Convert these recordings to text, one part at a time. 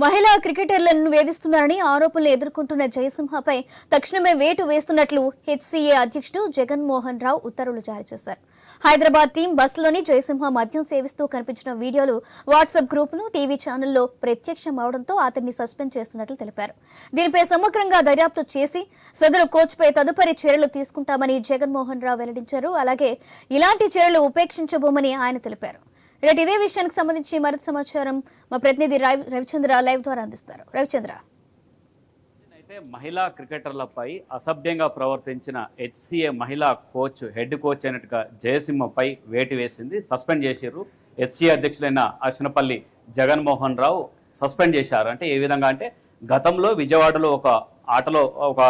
మహిళా క్రికెటర్లను వేధిస్తున్నారని ఆరోపణలు ఎదుర్కొంటున్న జయసింహపై తక్షణమే వేటు వేస్తున్నట్లు హెచ్సీఏ అధ్యక్షుడు జగన్మోహన్ రావు ఉత్తర్వులు జారీ చేశారు. హైదరాబాద్ టీం బస్సులోని జయసింహ మద్యం సేవిస్తూ కనిపించిన వీడియోలు వాట్సాప్ గ్రూపులు, టీవీ ఛానల్లో ప్రత్యక్షం అవడంతో అతన్ని సస్పెండ్ చేస్తున్నట్లు తెలిపారు. దీనిపై సమగ్రంగా దర్యాప్తు చేసి సదరు కోచ్పై తదుపరి చర్యలు తీసుకుంటామని జగన్మోహన్ రావు వెల్లడించారు. అలాగే ఇలాంటి చర్యలు ఉపేక్షించబోమని ఆయన తెలిపారు. ఇదే విషయానికి సంబంధించి మరింత సమాచారం మా ప్రతినిధి రవిచంద్ర లైవ్ ద్వారా అందిస్తారు. రవిచంద్ర, అయితే మహిళా క్రికెటర్లపై అసభ్యంగా ప్రవర్తించిన హెచ్సీఏ మహిళా కోచ్ హెడ్ కోచ్ అయినట్టుగా జయసింహపై వేటు వేసింది. సస్పెండ్ చేశారు. హెచ్సీఏ అధ్యక్షులైన అర్చనపల్లి జగన్మోహన్ రావు సస్పెండ్ చేశారు. అంటే ఏ విధంగా అంటే గతంలో విజయవాడలో ఒక ఆటలో ఒక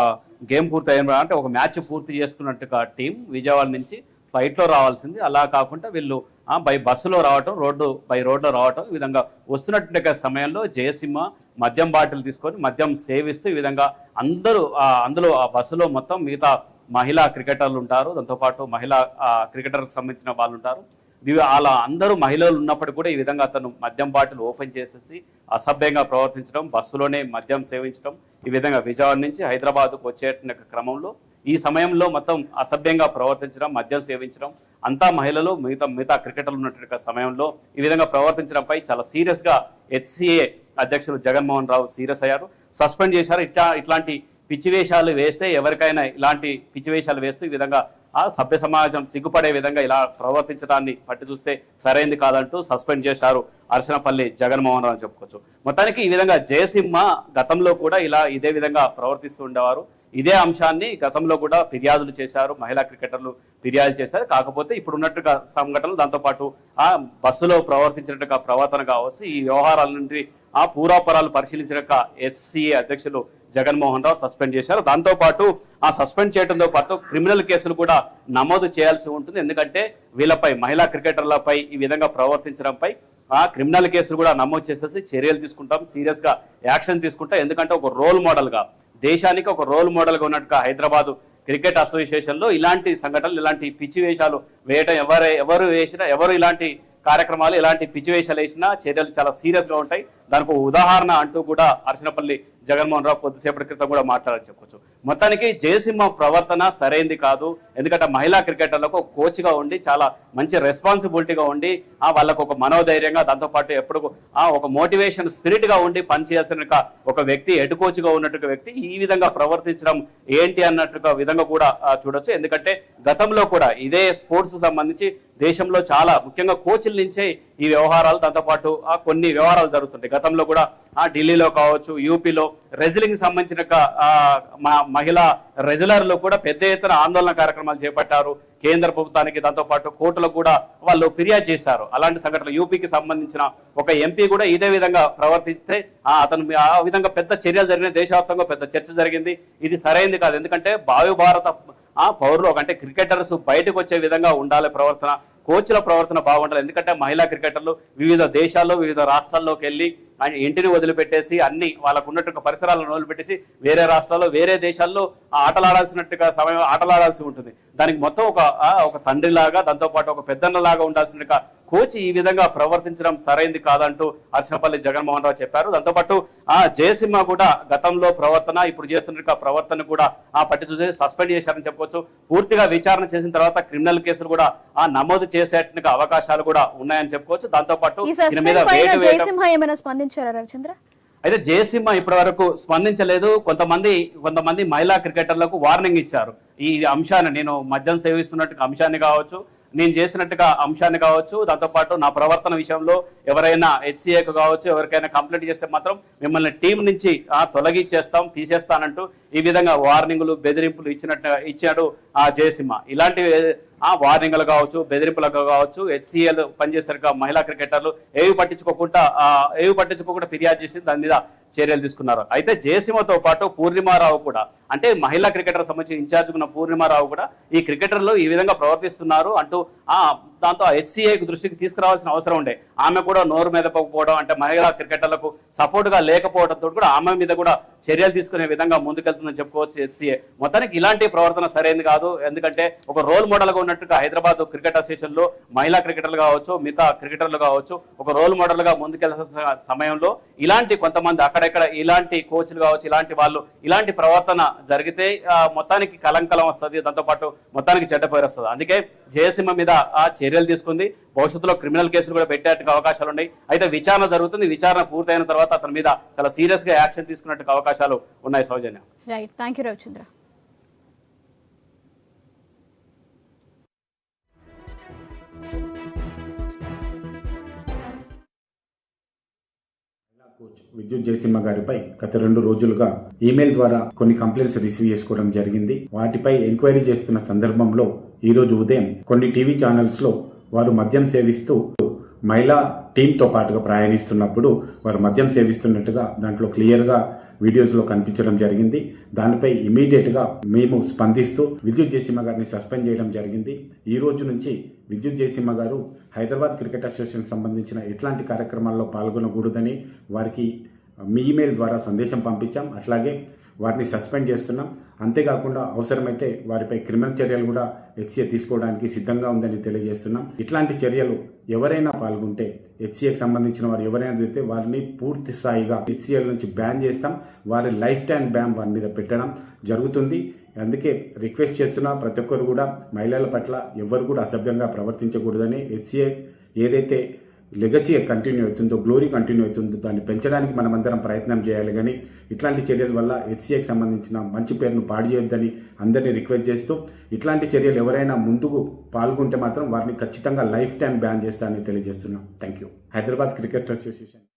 గేమ్ పూర్తి అయిన అంటే ఒక మ్యాచ్ పూర్తి చేసుకున్నట్టుగా టీం విజయవాడ నుంచి ఫ్లైట్లో రావాల్సింది. అలా కాకుండా వీళ్ళు బై బస్సులో రావటం, రోడ్లో రావటం, ఈ విధంగా వస్తున్నటువంటి సమయంలో జయసింహ మద్యం బాటిల్ తీసుకొని మద్యం సేవిస్తూ ఈ విధంగా అందులో ఆ బస్సులో మొత్తం మిగతా మహిళా క్రికెటర్లు ఉంటారు. దాంతోపాటు మహిళా క్రికెటర్కి సంబంధించిన వాళ్ళు ఉంటారు. అలా అందరూ మహిళలు ఉన్నప్పటికీ కూడా ఈ విధంగా అతను మద్యం బాటిల్ ఓపెన్ చేసేసి అసభ్యంగా ప్రవర్తించడం, బస్సులోనే మద్యం సేవించడం, ఈ విధంగా విజయవాడ నుంచి హైదరాబాద్కు వచ్చే క్రమంలో ఈ సమయంలో మొత్తం అసభ్యంగా ప్రవర్తించడం, మద్యం సేవించడం, అంతా మహిళలు మిగతా క్రికెటర్లు ఉన్నటువంటి సమయంలో ఈ విధంగా ప్రవర్తించడంపై చాలా సీరియస్గా హెచ్సీఏ అధ్యక్షులు జగన్మోహన్ రావు సీరియస్ అయ్యారు. సస్పెండ్ చేశారు. ఇట్లాంటి పిచ్చి వేషాలు వేస్తే ఎవరికైనా ఇలాంటి పిచ్చి వేషాలు వేస్తూ ఈ విధంగా సభ్య సమాజం సిగ్గుపడే విధంగా ఇలా ప్రవర్తించడాన్ని పట్టి చూస్తే సరైంది కాదంటూ సస్పెండ్ చేశారు అర్చనపల్లి జగన్మోహన్ రావు చెప్పుకోవచ్చు. మొత్తానికి ఈ విధంగా జయసింహ గతంలో కూడా ఇదే విధంగా ప్రవర్తిస్తూ ఉండేవారు. ఇదే అంశాన్ని గతంలో కూడా ఫిర్యాదులు చేశారు, మహిళా క్రికెటర్లు ఫిర్యాదు చేశారు. కాకపోతే ఇప్పుడు ఉన్నట్టుగా సంఘటనలు, దాంతోపాటు బస్సులో ప్రవర్తించినట్టుగా ప్రవర్తన కావచ్చు, ఈ వ్యవహారాల నుండి పూర్వాపరాలు పరిశీలించినట్టుగా హెచ్సీఏ అధ్యక్షులు జగన్మోహన్ రావు సస్పెండ్ చేశారు. దాంతోపాటు సస్పెండ్ చేయడంతో పాటు క్రిమినల్ కేసులు కూడా నమోదు చేయాల్సి ఉంటుంది. ఎందుకంటే వీళ్ళపై, మహిళా క్రికెటర్లపై ఈ విధంగా ప్రవర్తించడంపై క్రిమినల్ కేసులు కూడా నమోదు చేసేసి చర్యలు తీసుకుంటాం, సీరియస్ గా యాక్షన్ తీసుకుంటాం. ఎందుకంటే ఒక రోల్ మోడల్ గా, దేశానికి ఒక రోల్ మోడల్ గా ఉన్నట్టుగా హైదరాబాద్ క్రికెట్ అసోసియేషన్ లో ఇలాంటి సంఘటనలు, ఇలాంటి పిచ్చి వేషాలు వేయటం, ఎవరు ఇలాంటి కార్యక్రమాలు, ఇలాంటి పిచ్చి వేషాలు వేసినా చర్యలు చాలా సీరియస్ గా ఉంటాయి. దానికి ఉదాహరణ అంటూ కూడా అర్చనపల్లి జగన్మోహన్ రావు కొద్దిసేపటి క్రితం కూడా మాట్లాడాలని చెప్పొచ్చు. మొత్తానికి జయసింహ ప్రవర్తన సరైంది కాదు. ఎందుకంటే మహిళా క్రికెటర్లకు ఒక కోచ్గా ఉండి చాలా మంచి రెస్పాన్సిబిలిటీగా ఉండి వాళ్ళకు ఒక మనోధైర్యంగా, దాంతోపాటు ఎప్పుడు ఒక మోటివేషన్ స్పిరిట్ గా ఉండి పనిచేయాల్సిన ఒక వ్యక్తి, హెడ్ కోచ్గా ఉన్నట్టుగా వ్యక్తి ఈ విధంగా ప్రవర్తించడం ఏంటి అన్నట్టుగా విధంగా కూడా చూడొచ్చు. ఎందుకంటే గతంలో కూడా ఇదే స్పోర్ట్స్ సంబంధించి దేశంలో చాలా ముఖ్యంగా కోచ్ల నుంచే ఈ వ్యవహారాలు, దాంతోపాటు కొన్ని వ్యవహారాలు జరుగుతుంటాయి. గతంలో కూడా ఢిల్లీలో కావచ్చు, యూపీలో రెజ్లింగ్ సంబంధించిన మహిళా రెజ్లర్లు కూడా పెద్ద ఎత్తున ఆందోళన కార్యక్రమాలు చేపట్టారు కేంద్ర ప్రభుత్వానికి. దాంతోపాటు కోర్టులకు కూడా వాళ్ళు ఫిర్యాదు చేశారు. అలాంటి సంఘటనలు యూపీకి సంబంధించిన ఒక ఎంపీ కూడా ఇదే విధంగా ప్రవర్తిస్తే అతను ఆ విధంగా పెద్ద చర్యలు జరిగినాయి. దేశవ్యాప్తంగా పెద్ద చర్చ జరిగింది. ఇది సరైంది కాదు. ఎందుకంటే భావి భారత పౌరులు అంటే క్రికెటర్స్ బయటకు వచ్చే విధంగా ఉండాలి ప్రవర్తన, కోచ్ల ప్రవర్తన బాగుండాలి. ఎందుకంటే మహిళా క్రికెటర్లు వివిధ దేశాల్లో, వివిధ రాష్ట్రాల్లోకి వెళ్ళి ఇంటిని వదిలిపెట్టేసి అన్ని వాళ్ళకు ఉన్నట్టుగా పరిసరాలను వదిలిపెట్టేసి వేరే రాష్ట్రాల్లో, వేరే దేశాల్లో ఆటలాడాల్సినట్టుగా సమయం ఆటలాడాల్సి ఉంటుంది. దానికి మొత్తం ఒక తండ్రిలాగా, దాంతోపాటు ఒక పెద్దన్నలాగా ఉండాల్సినట్టుగా కోచ్ ఈ విధంగా ప్రవర్తించడం సరైంది కాదంటూ అర్చనపల్లి జగన్మోహన్ రావు చెప్పారు. దాంతోపాటు జయసింహ కూడా గతంలో ప్రవర్తన, ఇప్పుడు చేస్తున్న ప్రవర్తన కూడా పట్టి చూసి సస్పెండ్ చేశారని చెప్పవచ్చు. పూర్తిగా విచారణ చేసిన తర్వాత క్రిమినల్ కేసులు కూడా నమోదు చేసేట్టుగా అవకాశాలు కూడా ఉన్నాయని చెప్పుకోవచ్చు. దాంతోపాటు అయితే జయసింహ ఇప్పటి వరకు స్పందించలేదు. కొంతమంది మహిళా క్రికెటర్లకు వార్నింగ్ ఇచ్చారు. ఈ అంశాన్ని, నేను మద్యం సేవిస్తున్నట్టుగా అంశాన్ని కావచ్చు, నేను చేసినట్టుగా అంశాన్ని కావచ్చు, దాంతోపాటు నా ప్రవర్తన విషయంలో ఎవరైనా హెచ్సీఏకు కావచ్చు ఎవరికైనా కంప్లైంట్ చేస్తే మాత్రం మిమ్మల్ని టీం నుంచి తీసేస్తానంటూ ఈ విధంగా వార్నింగులు, బెదిరింపులు ఇచ్చాడు జయసింహ. ఇలాంటి వార్నింగ్లు కావచ్చు, బెదిరింపులకు కావచ్చు, హెచ్సీఏలు పనిచేసరిగా మహిళా క్రికెటర్లు ఏవి పట్టించుకోకుండా ఫిర్యాదు చేసి దాని మీద చర్యలు తీసుకున్నారు. అయితే జయసింహతో పాటు పూర్ణిమారావు కూడా, అంటే మహిళా క్రికెటర్ సంబంధించి ఇన్ఛార్జ్ ఉన్న పూర్ణిమారావు కూడా ఈ క్రికెటర్లు ఈ విధంగా ప్రవర్తిస్తున్నారు అంటూ దాంతో HCA దృష్టికి తీసుకురావాల్సిన అవసరం ఉండే. ఆమె కూడా నోరు మెదపకపోవడం, అంటే మహిళా క్రికెటర్లకు సపోర్ట్ గా లేకపోవడంతో కూడా ఆమె మీద కూడా చర్యలు తీసుకునే విధంగా ముందుకెళ్తుందని చెప్పుకోవచ్చు HCA. మొత్తానికి ఇలాంటి ప్రవర్తన సరైనది కాదు. ఎందుకంటే ఒక రోల్ మోడల్ గా ఉన్నట్టుగా హైదరాబాద్ క్రికెట్ అసోసియేషన్ లో మహిళా క్రికెటర్లు కావచ్చు, మిగతా క్రికెటర్లు కావచ్చు, ఒక రోల్ మోడల్ గా ముందుకెళ్లాల్సిన సమయంలో ఇలాంటి కొంతమంది అక్కడెక్కడ ఇలాంటి కోచ్లు కావచ్చు, ఇలాంటి వాళ్ళు ఇలాంటి ప్రవర్తన జరిగితే మొత్తానికి కలంకలం వస్తుంది, దాంతో పాటు మొత్తానికి చెడ్డ పేరు వస్తుంది. అందుకే జయసింహ మీద చర్యలు తీసుకుంది. భవిష్యత్తులో క్రిమినల్ కేసులు కూడా పెట్టేట్టుకు అవకాశాలు ఉన్నాయి. అయితే విచారణ జరుగుతుంది. విచారణ పూర్తయిన తర్వాత అతని మీద చాలా సీరియస్ గా యాక్షన్ తీసుకున్నట్టు అవకాశాలు ఉన్నాయి. Soujanya. Right, thank you Ravichandra. Coach Vidyut Jayasimha గారిపై గత 2 రోజులుగా ఈమెయిల్ ద్వారా కొన్ని కంప్లైంట్స్ రిసీవ్ చేసుకోవడం జరిగింది. వాటిపై ఎంక్వైరీ చేస్తున్న సందర్భంలో ఈ రోజు ఉదయం కొన్ని టీవీ ఛానల్స్ లో వారు మద్యం సేవిస్తూ మహిళా టీంతో పాటుగా ప్రయాణిస్తున్నప్పుడు వారు మద్యం సేవిస్తున్నట్టుగా దాంట్లో క్లియర్ గా వీడియోస్ లో కనిపించడం జరిగింది. దానిపై ఇమీడియట్ గా మేము స్పందిస్తూ విద్యుత్ జయసింహ గారిని సస్పెండ్ చేయడం జరిగింది. ఈ రోజు నుంచి విద్యుత్ జయసింహ గారు హైదరాబాద్ క్రికెట్ అసోసియేషన్ సంబంధించిన ఎట్లాంటి కార్యక్రమాల్లో పాల్గొనకూడదని వారికి మీ ఇమెయిల్ ద్వారా సందేశం పంపించాం. అట్లాగే వారిని సస్పెండ్ చేస్తున్నాం. అంతేకాకుండా అవసరమైతే వారిపై క్రిమినల్ చర్యలు కూడా HCA తీసుకోవడానికి సిద్ధంగా ఉందని తెలియజేస్తున్నాం. ఇట్లాంటి చర్యలు ఎవరైనా పాల్గొంటే HCAకి సంబంధించిన వారు ఎవరైనా అయితే వారిని పూర్తి స్థాయిగా HCA నుంచి బ్యాన్ చేస్తాం. వారి లైఫ్ టైం బ్యాన్ వారి మీద పెట్టడం జరుగుతుంది. అందుకే రిక్వెస్ట్ చేస్తున్నా ప్రతి ఒక్కరు కూడా మహిళల పట్ల ఎవరు కూడా అసభ్యంగా ప్రవర్తించకూడదని, HCA ఏదైతే లెగసీ కంటిన్యూ అవుతుందో, గ్లోరీ కంటిన్యూ అవుతుందో దాన్ని పెంచడానికి మనమందరం ప్రయత్నం చేయాలి. కానీ ఇట్లాంటి చర్యల వల్ల HCAకి సంబంధించిన మంచి పేరును పాడు చేయొద్దని అందరినీ రిక్వెస్ట్ చేస్తూ, ఇట్లాంటి చర్యలు ఎవరైనా ముందుకు పాల్గొంటే మాత్రం వారిని ఖచ్చితంగా లైఫ్ టైం బ్యాన్ చేస్తానని తెలియజేస్తున్నాం. Thank you. Hyderabad cricket association.